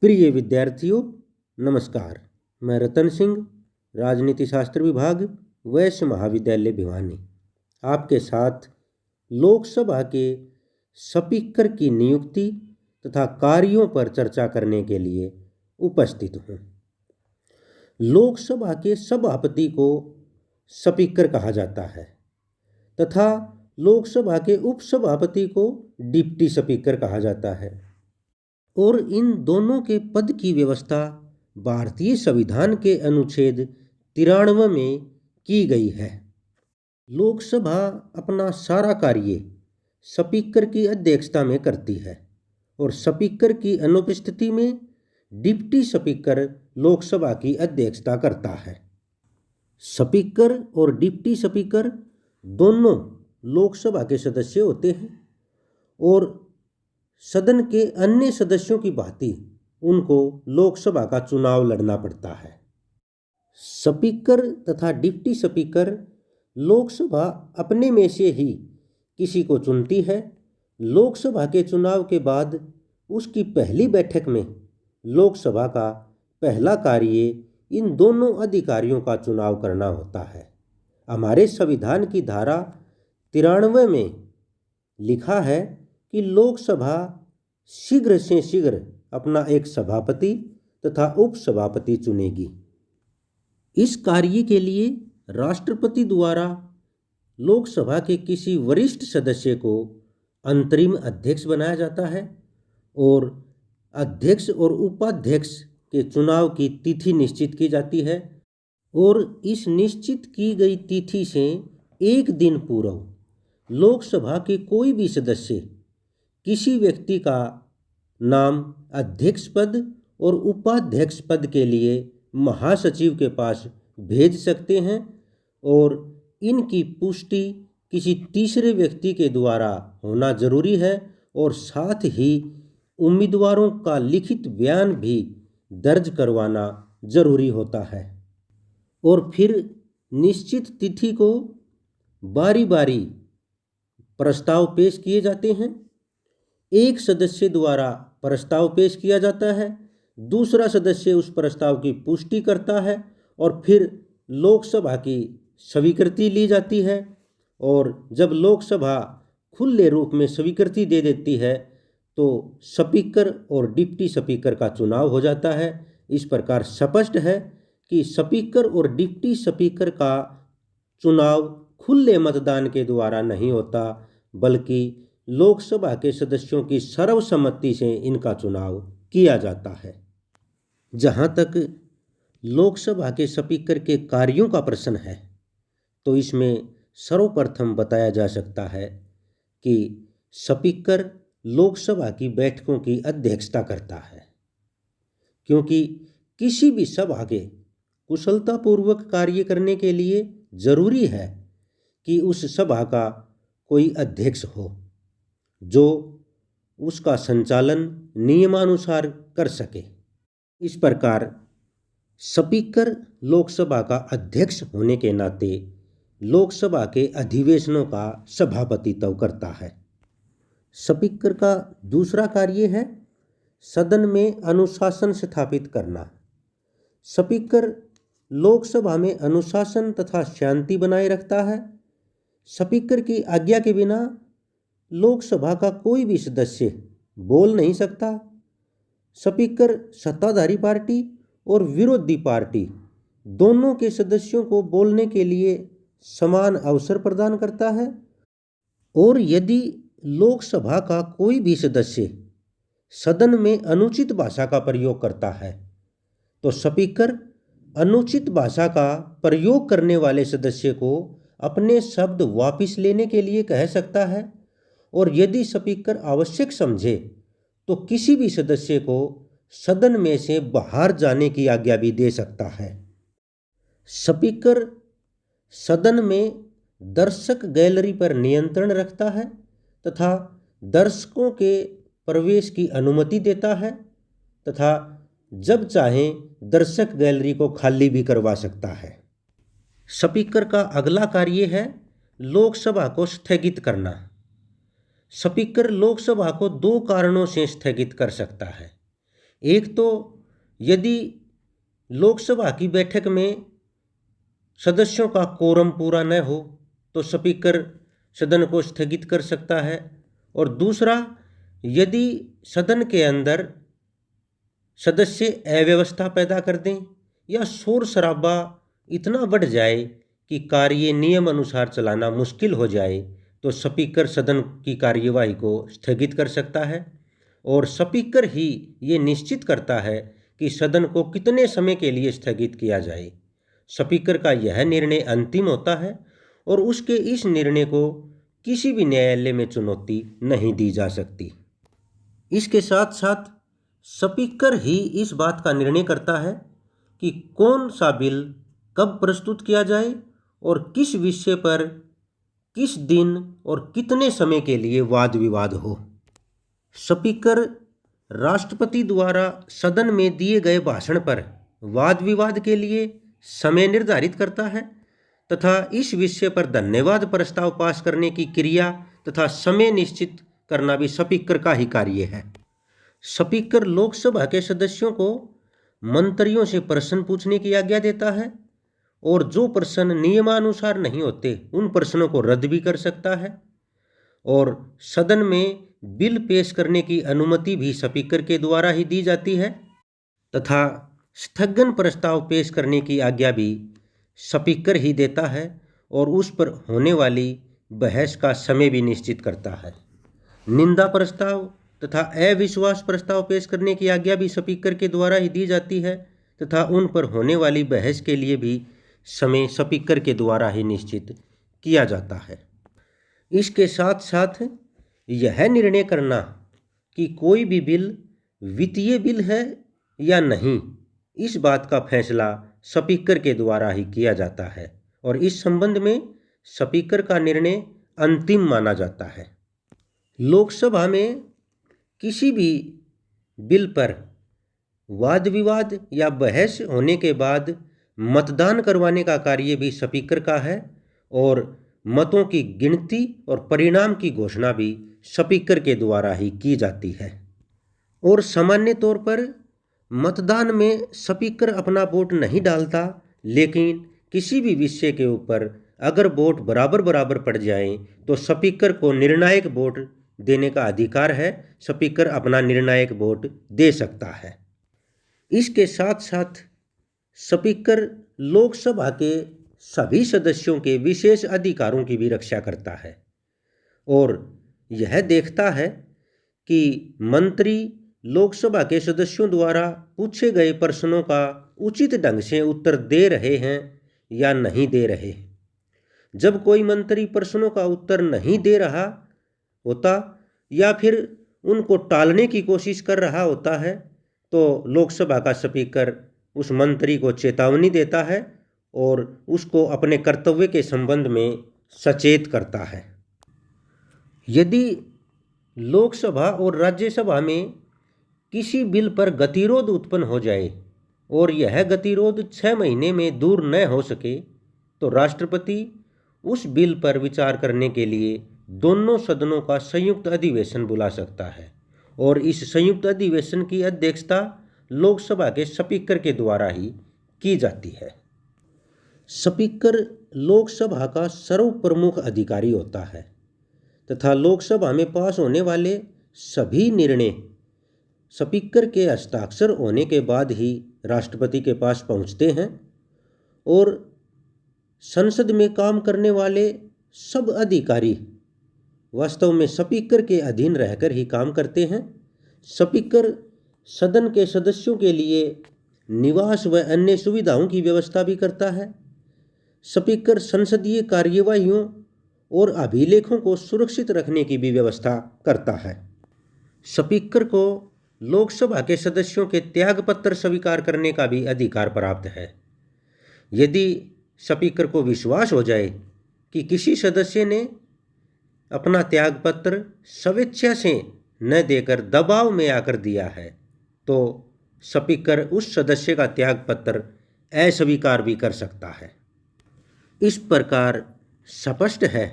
प्रिय विद्यार्थियों, नमस्कार। मैं रतन सिंह, राजनीति शास्त्र विभाग, वैश्य महाविद्यालय भिवानी, आपके साथ लोकसभा के स्पीकर की नियुक्ति तथा कार्यों पर चर्चा करने के लिए उपस्थित हूँ। लोकसभा के सभापति को स्पीकर कहा जाता है तथा लोकसभा के उपसभापति को डिप्टी स्पीकर कहा जाता है और इन दोनों के पद की व्यवस्था भारतीय संविधान के अनुच्छेद 93 में की गई है। लोकसभा अपना सारा कार्य स्पीकर की अध्यक्षता में करती है और स्पीकर की अनुपस्थिति में डिप्टी स्पीकर लोकसभा की अध्यक्षता करता है। स्पीकर और डिप्टी स्पीकर दोनों लोकसभा के सदस्य होते हैं और सदन के अन्य सदस्यों की भांति उनको लोकसभा का चुनाव लड़ना पड़ता है। स्पीकर तथा डिप्टी स्पीकर लोकसभा अपने में से ही किसी को चुनती है। लोकसभा के चुनाव के बाद उसकी पहली बैठक में लोकसभा का पहला कार्य इन दोनों अधिकारियों का चुनाव करना होता है। हमारे संविधान की धारा 93 में लिखा है कि लोकसभा शीघ्र से शीघ्र अपना एक सभापति तथा उपसभापति चुनेगी। इस कार्य के लिए राष्ट्रपति द्वारा लोकसभा के किसी वरिष्ठ सदस्य को अंतरिम अध्यक्ष बनाया जाता है और अध्यक्ष और उपाध्यक्ष के चुनाव की तिथि निश्चित की जाती है और इस निश्चित की गई तिथि से एक दिन पूर्व लोकसभा के कोई भी सदस्य किसी व्यक्ति का नाम अध्यक्ष पद और उपाध्यक्ष पद के लिए महासचिव के पास भेज सकते हैं और इनकी पुष्टि किसी तीसरे व्यक्ति के द्वारा होना जरूरी है और साथ ही उम्मीदवारों का लिखित बयान भी दर्ज करवाना जरूरी होता है और फिर निश्चित तिथि को बारी बारी प्रस्ताव पेश किए जाते हैं। एक सदस्य द्वारा प्रस्ताव पेश किया जाता है, दूसरा सदस्य उस प्रस्ताव की पुष्टि करता है और फिर लोकसभा की स्वीकृति ली जाती है और जब लोकसभा खुले रूप में स्वीकृति दे देती है तो स्पीकर और डिप्टी स्पीकर का चुनाव हो जाता है। इस प्रकार स्पष्ट है कि स्पीकर और डिप्टी स्पीकर का चुनाव खुले मतदान के द्वारा नहीं होता बल्कि लोकसभा के सदस्यों की सर्वसम्मति से इनका चुनाव किया जाता है। जहाँ तक लोकसभा के स्पीकर के कार्यों का प्रश्न है तो इसमें सर्वप्रथम बताया जा सकता है कि स्पीकर लोकसभा की बैठकों की अध्यक्षता करता है, क्योंकि किसी भी सभा के कुशलतापूर्वक कार्य करने के लिए जरूरी है कि उस सभा का कोई अध्यक्ष हो जो उसका संचालन नियमानुसार कर सके। इस प्रकार स्पीकर लोकसभा का अध्यक्ष होने के नाते लोकसभा के अधिवेशनों का सभापतित्व करता है। स्पीकर का दूसरा कार्य है सदन में अनुशासन स्थापित करना। स्पीकर लोकसभा में अनुशासन तथा शांति बनाए रखता है। स्पीकर की आज्ञा के बिना लोकसभा का कोई भी सदस्य बोल नहीं सकता। स्पीकर सत्ताधारी पार्टी और विरोधी पार्टी दोनों के सदस्यों को बोलने के लिए समान अवसर प्रदान करता है और यदि लोकसभा का कोई भी सदस्य सदन में अनुचित भाषा का प्रयोग करता है तो स्पीकर अनुचित भाषा का प्रयोग करने वाले सदस्य को अपने शब्द वापस लेने के लिए कह सकता है और यदि स्पीकर आवश्यक समझे तो किसी भी सदस्य को सदन में से बाहर जाने की आज्ञा भी दे सकता है। स्पीकर सदन में दर्शक गैलरी पर नियंत्रण रखता है तथा दर्शकों के प्रवेश की अनुमति देता है तथा जब चाहे दर्शक गैलरी को खाली भी करवा सकता है। स्पीकर का अगला कार्य है लोकसभा को स्थगित करना। स्पीकर लोकसभा को दो कारणों से स्थगित कर सकता है। एक तो यदि लोकसभा की बैठक में सदस्यों का कोरम पूरा न हो तो स्पीकर सदन को स्थगित कर सकता है। और दूसरा, यदि सदन के अंदर सदस्य अव्यवस्था पैदा कर दें या शोर शराबा इतना बढ़ जाए कि कार्य नियम अनुसार चलाना मुश्किल हो जाए तो स्पीकर सदन की कार्यवाही को स्थगित कर सकता है। और स्पीकर ही ये निश्चित करता है कि सदन को कितने समय के लिए स्थगित किया जाए। स्पीकर का यह निर्णय अंतिम होता है और उसके इस निर्णय को किसी भी न्यायालय में चुनौती नहीं दी जा सकती। इसके साथ साथ स्पीकर ही इस बात का निर्णय करता है कि कौन सा बिल कब प्रस्तुत किया जाए और किस विषय पर किस दिन और कितने समय के लिए वाद विवाद हो। स्पीकर राष्ट्रपति द्वारा सदन में दिए गए भाषण पर वाद विवाद के लिए समय निर्धारित करता है तथा इस विषय पर धन्यवाद प्रस्ताव पास करने की क्रिया तथा समय निश्चित करना भी स्पीकर का ही कार्य है। स्पीकर लोकसभा के सदस्यों को मंत्रियों से प्रश्न पूछने की आज्ञा देता है और जो प्रश्न नियमानुसार नहीं होते उन प्रश्नों को रद्द भी कर सकता है। और सदन में बिल पेश करने की अनुमति भी स्पीकर के द्वारा ही दी जाती है तथा स्थगन प्रस्ताव पेश करने की आज्ञा भी स्पीकर ही देता है और उस पर होने वाली बहस का समय भी निश्चित करता है। निंदा प्रस्ताव तथा अविश्वास प्रस्ताव पेश करने की आज्ञा भी स्पीकर के द्वारा ही दी जाती है तथा उन पर होने वाली बहस के लिए भी समय स्पीकर के द्वारा ही निश्चित किया जाता है। इसके साथ साथ यह निर्णय करना कि कोई भी बिल वित्तीय बिल है या नहीं, इस बात का फैसला स्पीकर के द्वारा ही किया जाता है और इस संबंध में स्पीकर का निर्णय अंतिम माना जाता है। लोकसभा में किसी भी बिल पर वाद विवाद या बहस होने के बाद मतदान करवाने का कार्य भी स्पीकर का है और मतों की गिनती और परिणाम की घोषणा भी स्पीकर के द्वारा ही की जाती है। और सामान्य तौर पर मतदान में स्पीकर अपना वोट नहीं डालता, लेकिन किसी भी विषय के ऊपर अगर वोट बराबर बराबर पड़ जाए तो स्पीकर को निर्णायक वोट देने का अधिकार है। स्पीकर अपना निर्णायक वोट दे सकता है। इसके साथ साथ स्पीकर लोकसभा के सभी सदस्यों के विशेष अधिकारों की भी रक्षा करता है और यह देखता है कि मंत्री लोकसभा के सदस्यों द्वारा पूछे गए प्रश्नों का उचित ढंग से उत्तर दे रहे हैं या नहीं दे रहे। जब कोई मंत्री प्रश्नों का उत्तर नहीं दे रहा होता या फिर उनको टालने की कोशिश कर रहा होता है तो लोकसभा का स्पीकर उस मंत्री को चेतावनी देता है और उसको अपने कर्तव्य के संबंध में सचेत करता है। यदि लोकसभा और राज्यसभा में किसी बिल पर गतिरोध उत्पन्न हो जाए और यह गतिरोध 6 महीने में दूर न हो सके तो राष्ट्रपति उस बिल पर विचार करने के लिए दोनों सदनों का संयुक्त अधिवेशन बुला सकता है और इस संयुक्त अधिवेशन की अध्यक्षता लोकसभा के स्पीकर के द्वारा ही की जाती है। स्पीकर लोकसभा का सर्वप्रमुख अधिकारी होता है तथा लोकसभा में पास होने वाले सभी निर्णय स्पीकर के हस्ताक्षर होने के बाद ही राष्ट्रपति के पास पहुंचते हैं और संसद में काम करने वाले सब अधिकारी वास्तव में स्पीकर के अधीन रहकर ही काम करते हैं। स्पीकर सदन के सदस्यों के लिए निवास व अन्य सुविधाओं की व्यवस्था भी करता है। स्पीकर संसदीय कार्यवाहियों और अभिलेखों को सुरक्षित रखने की भी व्यवस्था करता है। स्पीकर को लोकसभा के सदस्यों के त्यागपत्र स्वीकार करने का भी अधिकार प्राप्त है। यदि स्पीकर को विश्वास हो जाए कि किसी सदस्य ने अपना त्यागपत्र स्वेच्छा से न देकर दबाव में आकर दिया है तो स्पीकर उस सदस्य का त्यागपत्र अस्वीकार भी कर सकता है। इस प्रकार स्पष्ट है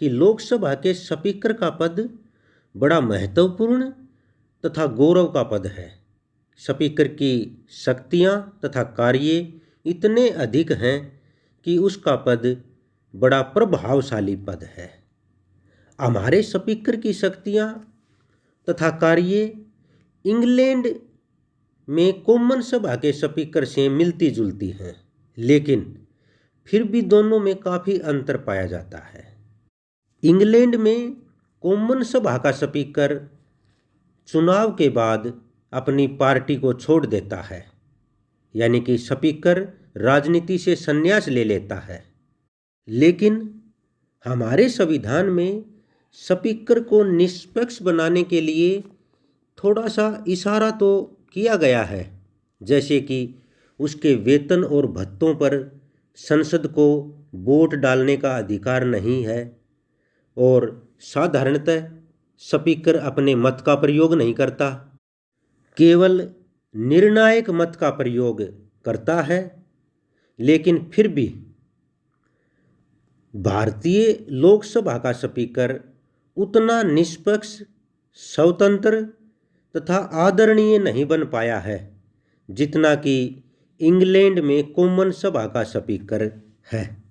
कि लोकसभा के स्पीकर का पद बड़ा महत्वपूर्ण तथा गौरव का पद है, स्पीकर की शक्तियाँ तथा कार्य इतने अधिक हैं कि उसका पद बड़ा प्रभावशाली पद है। हमारे स्पीकर की शक्तियाँ तथा कार्य इंग्लैंड में कॉमन सभा के स्पीकर से मिलती जुलती हैं, लेकिन फिर भी दोनों में काफ़ी अंतर पाया जाता है। इंग्लैंड में कॉमन सभा का स्पीकर चुनाव के बाद अपनी पार्टी को छोड़ देता है, यानी कि स्पीकर राजनीति से संन्यास ले लेता है। लेकिन हमारे संविधान में स्पीकर को निष्पक्ष बनाने के लिए थोड़ा सा इशारा तो किया गया है, जैसे कि उसके वेतन और भत्तों पर संसद को वोट डालने का अधिकार नहीं है और साधारणतः स्पीकर अपने मत का प्रयोग नहीं करता, केवल निर्णायक मत का प्रयोग करता है। लेकिन फिर भी भारतीय लोकसभा का स्पीकर उतना निष्पक्ष, स्वतंत्र तथा आदरणीय नहीं बन पाया है जितना कि इंग्लैंड में कॉमन सभा का स्पीकर है।